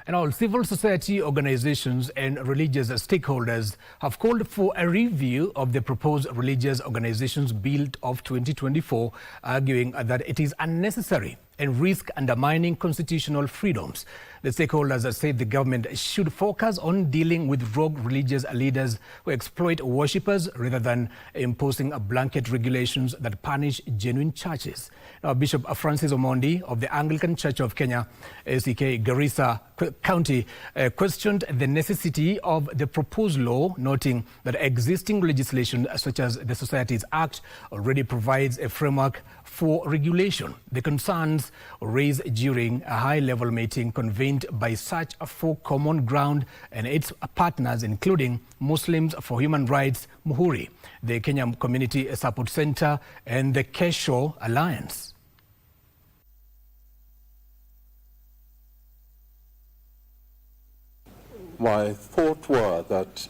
And all civil society organizations and religious stakeholders have called for a review of the proposed Religious Organizations Bill of 2024, arguing that it is unnecessary and risk undermining constitutional freedoms. The stakeholders said the government should focus on dealing with rogue religious leaders who exploit worshippers rather than imposing blanket regulations that punish genuine churches. Now, Bishop Francis Omondi of the Anglican Church of Kenya, ACK Garissa County, questioned the necessity of the proposed law, noting that existing legislation such as the Societies Act already provides a framework for regulation. The concerns raised during a high-level meeting convened by Search for Common Ground and its partners, including Muslims for Human Rights, Muhuri, the Kenya Community Support Center, and the Kesho Alliance. My thought were that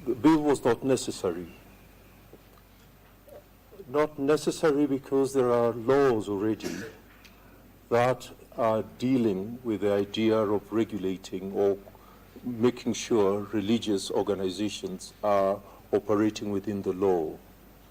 the bill was not necessary. Not necessary because there are laws already that are dealing with the idea of regulating or making sure religious organizations are operating within the law.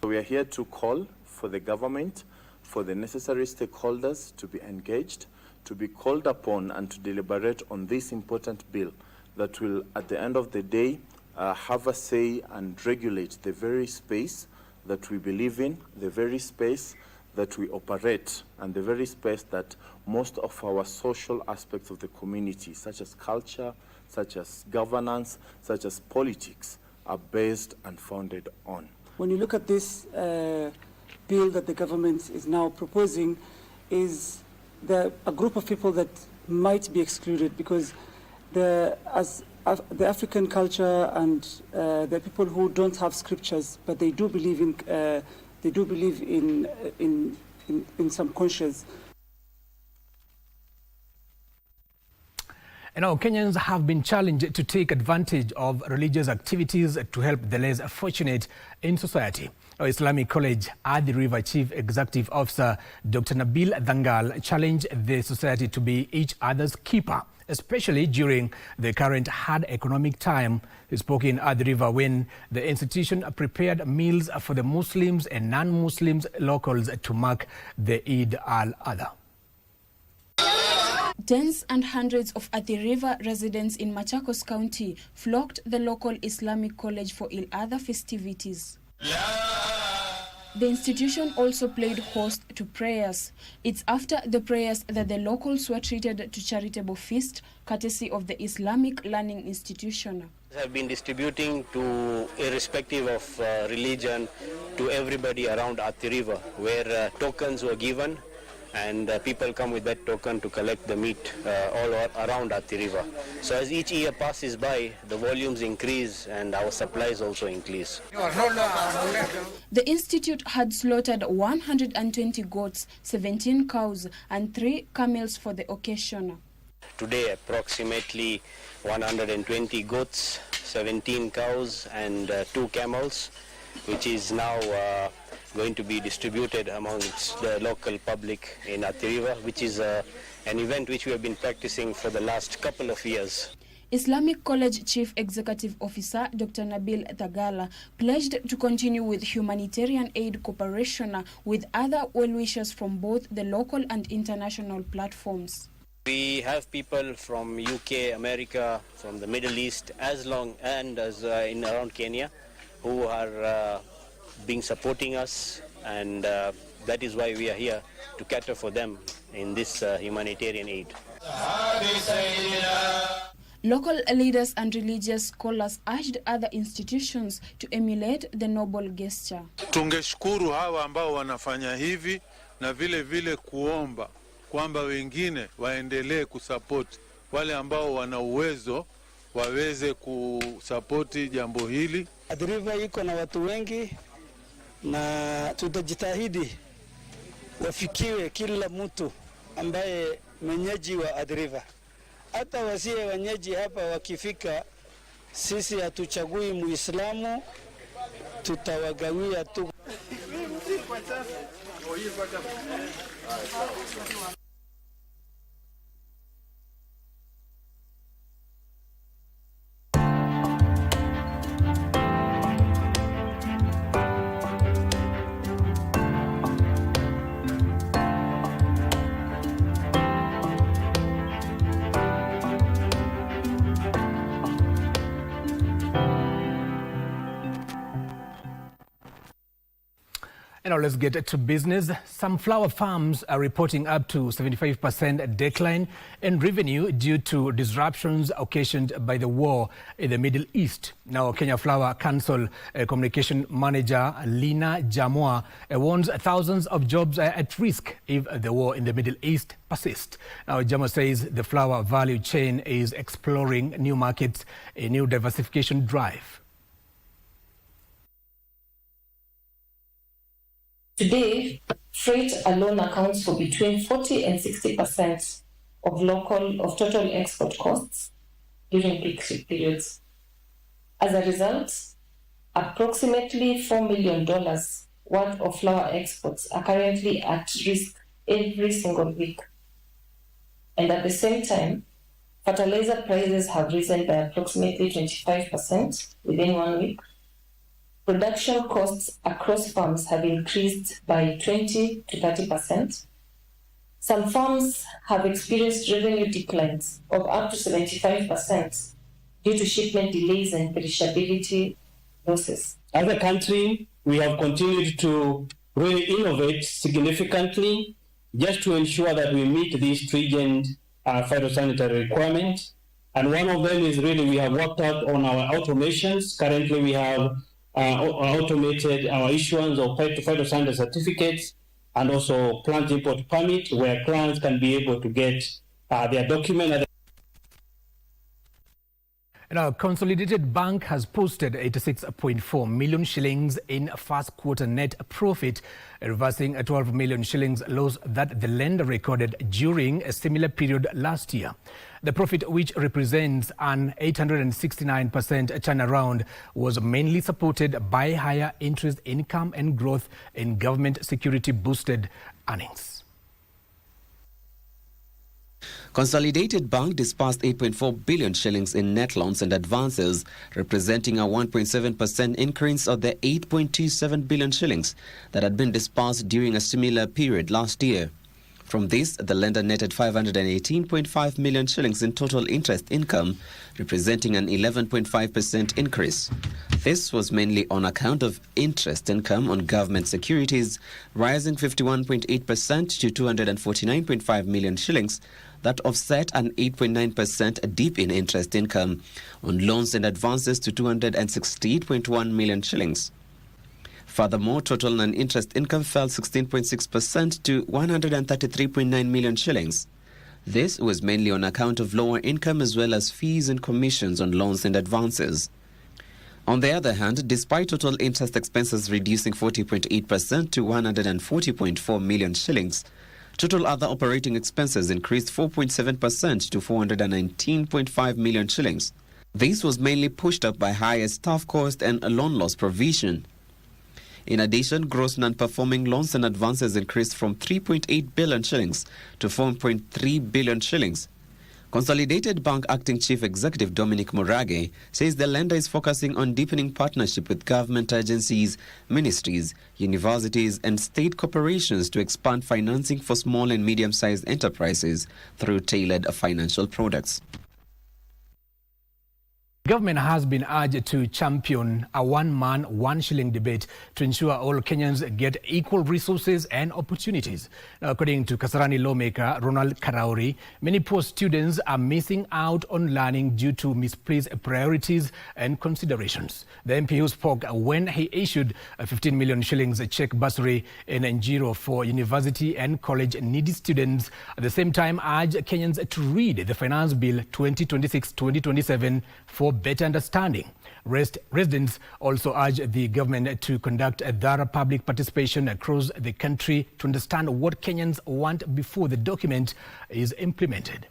We are here to call for the government, for the necessary stakeholders to be engaged, to be called upon and to deliberate on this important bill that will, at the end of the day, have a say and regulate the very space that we believe in, the very space that we operate, and the very space that most of our social aspects of the community, such as culture, such as governance, such as politics, are based and founded on. When you look at this bill that the government is now proposing, is there a group of people that might be excluded because the African culture and the people who don't have scriptures, but they do believe in some conscience. And now Kenyans have been challenged to take advantage of religious activities to help the less fortunate in society. Our Islamic College Athi River Chief Executive Officer Dr. Nabil Dangal challenged the society to be each other's keeper, especially during the current hard economic time. He spoke in Athi River when the institution prepared meals for the Muslims and non-Muslims locals to mark the Eid al-Adha. Tens and hundreds of Athi River residents in Machakos County flocked the local Islamic College for Eid-al-Adha festivities. The institution also played host to prayers. It's after the prayers that the locals were treated to charitable feast, courtesy of the Islamic Learning Institution. Have been distributing to, irrespective of religion, to everybody around Athi River, where tokens were given, and people come with that token to collect the meat all around Athi River. So as each year passes by, the volumes increase and our supplies also increase. The institute had slaughtered 120 goats, 17 cows and 3 camels for the occasion. Today approximately 120 goats, 17 cows and 2 camels, which is now going to be distributed amongst the local public in Athi River, which is an event which we have been practicing for the last couple of years. Islamic College Chief Executive Officer Dr. Nabil Tagala pledged to continue with humanitarian aid cooperation with other well-wishers from both the local and international platforms. We have people from UK, America, from the Middle East, as in around Kenya, who are being supporting us, and that is why we are here to cater for them in this humanitarian aid. Local leaders and religious scholars urged other institutions to emulate the noble gesture. Tungeshukuru hawa ambao wanafanya hivi na vile vile kuomba kwamba wengine waendelee kusapoti, wale ambao wana uwezo waweze kusapoti jambo hili. Athi River iko na watu wengi na tutajitahidi wafikiwe kila mtu ambaye mwenyeji wa Athi River. Hata wasiye wenyeji hapa wakifika, sisi hatuchagui Muislamu, tutawagawia tu. And now let's get to business. Some flower farms are reporting up to 75% decline in revenue due to disruptions occasioned by the war in the Middle East. Now, Kenya Flower Council Communication Manager Lina Jamwa warns thousands of jobs are at risk if the war in the Middle East persists. Now, Jamwa says the flower value chain is exploring new markets, a new diversification drive. Today, freight alone accounts for between 40 and 60% of total export costs during peak periods. As a result, approximately $4 million worth of flower exports are currently at risk every single week. And at the same time, fertilizer prices have risen by approximately 25% within 1 week. Production costs across farms have increased by 20 to 30%. Some farms have experienced revenue declines of up to 75% due to shipment delays and perishability losses. As a country, we have continued to really innovate significantly just to ensure that we meet these stringent phytosanitary requirements. And one of them is really we have worked out on our automations. Currently, we have automated our issuance of phytosanitary certificates and also plant import permit, where clients can be able to get their document. Now, Consolidated Bank has posted 86.4 million shillings in first quarter net profit, reversing a 12 million shillings loss that the lender recorded during a similar period last year. The profit, which represents an 869% turnaround, was mainly supported by higher interest income and growth in government security-boosted earnings. Consolidated Bank disbursed 8.4 billion shillings in net loans and advances, representing a 1.7% increase of the 8.27 billion shillings that had been disbursed during a similar period last year. From this, the lender netted 518.5 million shillings in total interest income, representing an 11.5% increase. This was mainly on account of interest income on government securities, rising 51.8% to 249.5 million shillings, that offset an 8.9% dip in interest income on loans and advances to 268.1 million shillings. Furthermore, total non-interest income fell 16.6% to 133.9 million shillings. This was mainly on account of lower income as well as fees and commissions on loans and advances. On the other hand, despite total interest expenses reducing 40.8% to 140.4 million shillings, total other operating expenses increased 4.7% to 419.5 million shillings. This was mainly pushed up by higher staff cost and a loan loss provision. In addition, gross non-performing loans and advances increased from 3.8 billion shillings to 4.3 billion shillings. Consolidated Bank Acting Chief Executive Dominic Murage says the lender is focusing on deepening partnership with government agencies, ministries, universities and state corporations to expand financing for small and medium-sized enterprises through tailored financial products. The government has been urged to champion a one-man, one-shilling debate to ensure all Kenyans get equal resources and opportunities. Now, according to Kasarani lawmaker Ronald Karauri, many poor students are missing out on learning due to misplaced priorities and considerations. The MP who spoke when he issued a 15 million shillings check bursary in Njiro for university and college needy students, at the same time urged Kenyans to read the Finance Bill 2026-2027 for better understanding. Residents also urge the government to conduct a thorough public participation across the country to understand what Kenyans want before the document is implemented.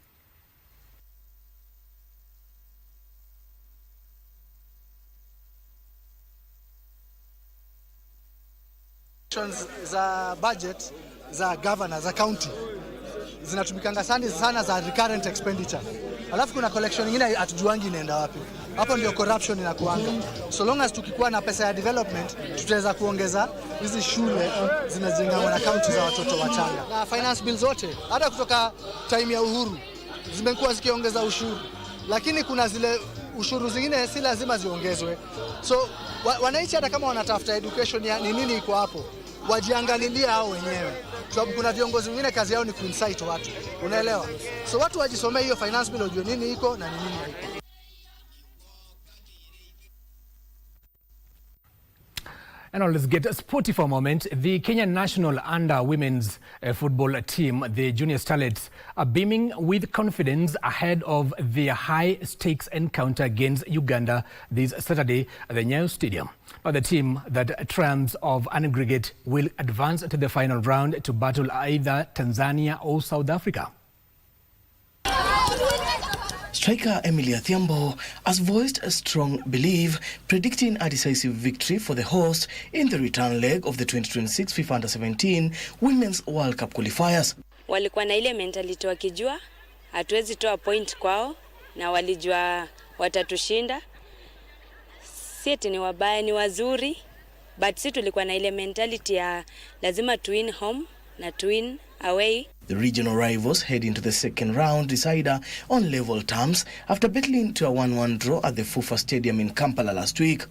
Za budget za governor za county zinatumikanga sana za recurrent expenditure. Alafu kuna collection nyingine hatujuangi inaenda wapi. Hapo ndio corruption inakuanga. So long as tukikuwa na pesa ya development, tutaweza kuongeza hizi shule zinazojengwa na county za watoto wachanga. Na finance bills zote, hata kutoka time ya uhuru, zimekuwa zikiongeza ushuru. Lakini kuna zile ushuru zingine si lazima ziongezwe. So wananchi hata kama wanatafuta education ya nini iko hapo, wajiangalilia hao wenyewe. Sababu kuna viongozi wengine kazi yao ni kuinsight watu. Unaelewa? So watu wajisomee hiyo finance bill wajue nini iko na nini haiko. And now let's get sporty for a moment. The Kenya national under women's football team, the Junior Starlets, are beaming with confidence ahead of their high-stakes encounter against Uganda this Saturday at the Nyayo Stadium. Now, the team that triumphs of an aggregate will advance to the final round to battle either Tanzania or South Africa. Striker Emily Athiambo has voiced a strong belief, predicting a decisive victory for the host in the return leg of the 2026 FIFA Under-17 Women's World Cup qualifiers. Walikuwa na ile mentality wakijua hatuwezi toa point kwao na walijua watatushinda. si eti ni wabaya, ni wazuri, but si tulikuwa na ile mentality ya lazima to win home na to win away. The regional rivals head into the second round decider on level terms after battling to a 1-1 draw at the Fufa Stadium in Kampala last week.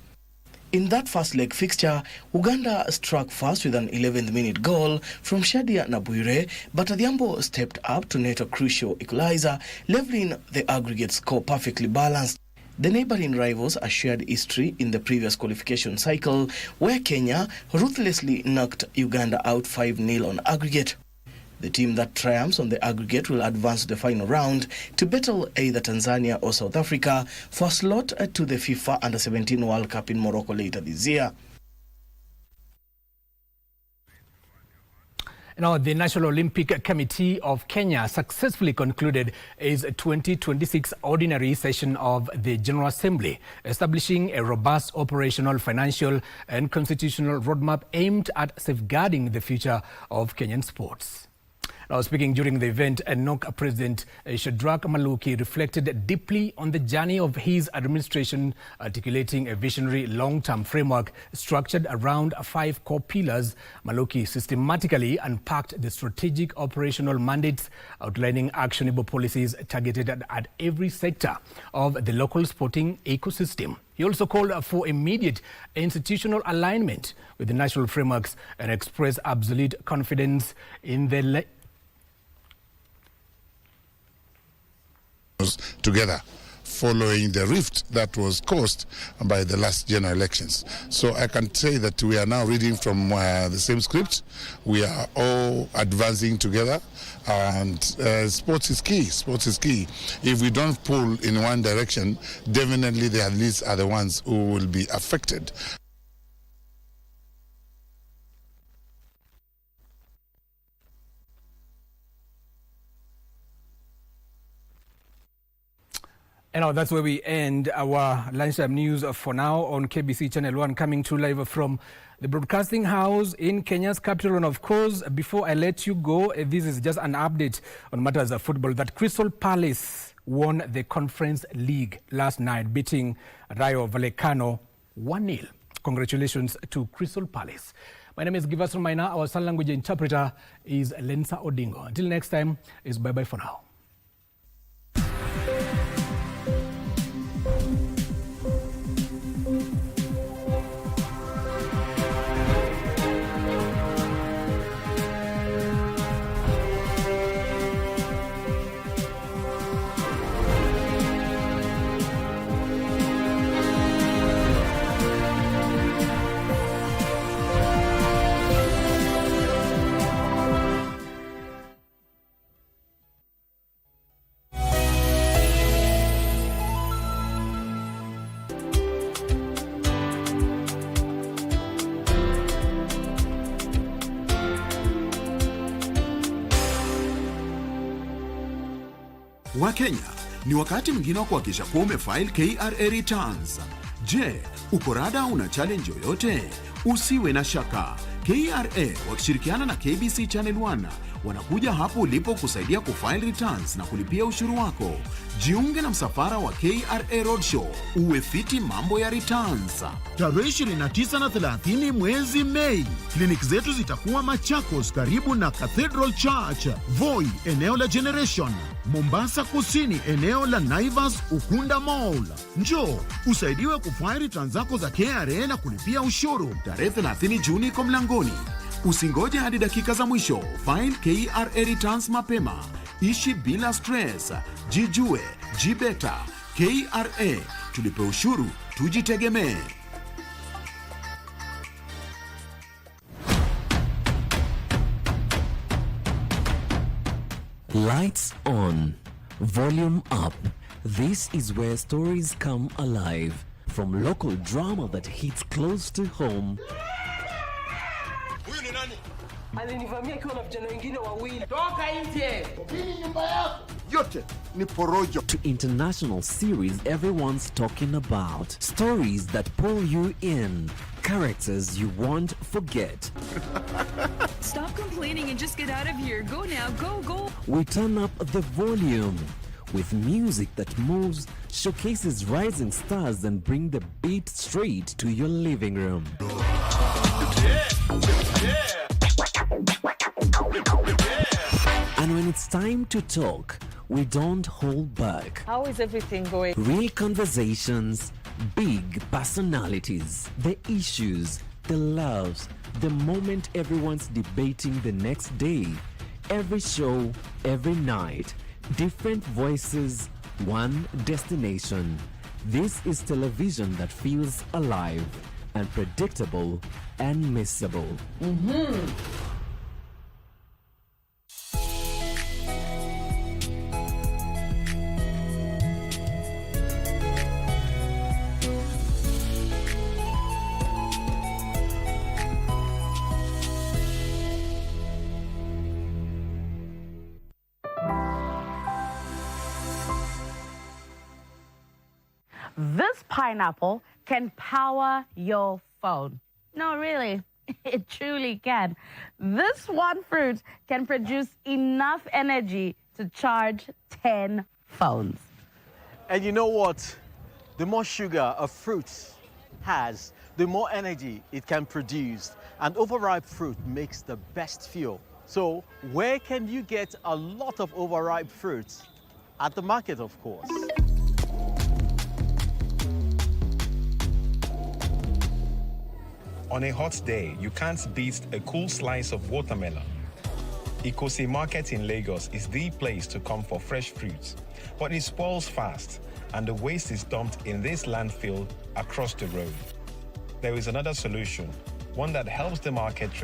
In that first leg fixture, Uganda struck first with an 11th minute goal from Shadia Nabuire, but Adhiambo stepped up to net a crucial equalizer, leveling the aggregate score perfectly balanced. The neighboring rivals are shared history in the previous qualification cycle, where Kenya ruthlessly knocked Uganda out 5-0 on aggregate. The team that triumphs on the aggregate will advance to the final round to battle either Tanzania or South Africa for a slot to the FIFA Under-17 World Cup in Morocco later this year. Now, the National Olympic Committee of Kenya successfully concluded its 2026 ordinary session of the General Assembly, establishing a robust operational, financial and constitutional roadmap aimed at safeguarding the future of Kenyan sports. Now, speaking during the event, NOC President Shadrack Maluki reflected deeply on the journey of his administration, articulating a visionary long-term framework structured around 5 core pillars. Maluki systematically unpacked the strategic operational mandates, outlining actionable policies targeted at every sector of the local sporting ecosystem. He also called for immediate institutional alignment with the national frameworks and expressed absolute confidence in the together following the rift that was caused by the last general elections. So I can say that we are now reading from the same script. We are all advancing together, and sports is key. Sports is key. If we don't pull in one direction, definitely the athletes are the ones who will be affected. And now that's where we end our lunchtime news for now on KBC Channel 1, coming to live from the broadcasting house in Kenya's capital. And of course, before I let you go, this is just an update on matters of football, that Crystal Palace won the Conference League last night, beating Rayo Vallecano 1-0. Congratulations to Crystal Palace. My name is Giverson Maina. Our sign language interpreter is Lensa Odingo. Until next time, it's bye-bye for now. Wakenya, ni wakati mwingine wa kuhakikisha kuwa umefile KRA returns. Je, uko rada una challenge yoyote? Usiwe na shaka. KRA wakishirikiana na KBC Channel 1 wanakuja hapo ulipo kusaidia kufile returns na kulipia ushuru wako. Jiunge na msafara wa KRA Roadshow, uwe fiti mambo ya returns. Tarehe 29 na 30 mwezi Mei, kliniki zetu zitakuwa Machakos karibu na Cathedral Church, Voi eneo la Generation, Mombasa Kusini eneo la Naivas Ukunda Mall. Njoo usaidiwe kufile returns zako za KRA na kulipia ushuru. Tarehe 30 Juni kwa mlangoni. Usingoje hadi dakika za mwisho. File KRA returns mapema. Ishi bila stress. Jijue, jibeta. KRA, tulipe ushuru, tujitegemee. Lights on, volume up. This is where stories come alive. From local drama that hits close to home. Alinivamia akiwa na vijana wengine wawili. Toka nje! Hii nyumba yako. Yote ni porojo. To international series everyone's talking about. Stories that pull you in. Characters you won't forget. Stop complaining and just get out of here. Go now, go. We turn up the volume. with music that moves, showcases rising stars, and bring the beat straight to your living room. And when it's time to talk, we don't hold back. How is everything going? Real conversations, big personalities, the issues, the loves, the moment everyone's debating the next day. Every show, every night, different voices, one destination. This is television that feels alive, unpredictable, and missable. This pineapple can power your phone. No, really, it truly can. This one fruit can produce enough energy to charge 10 phones. And you know what? The more sugar a fruit has, the more energy it can produce. And overripe fruit makes the best fuel. So where can you get a lot of overripe fruits? At the market, of course. On a hot day, you can't beat a cool slice of watermelon. Ikosi Market in Lagos is the place to come for fresh fruits, but it spoils fast, and the waste is dumped in this landfill across the road. There is another solution, one that helps the market trade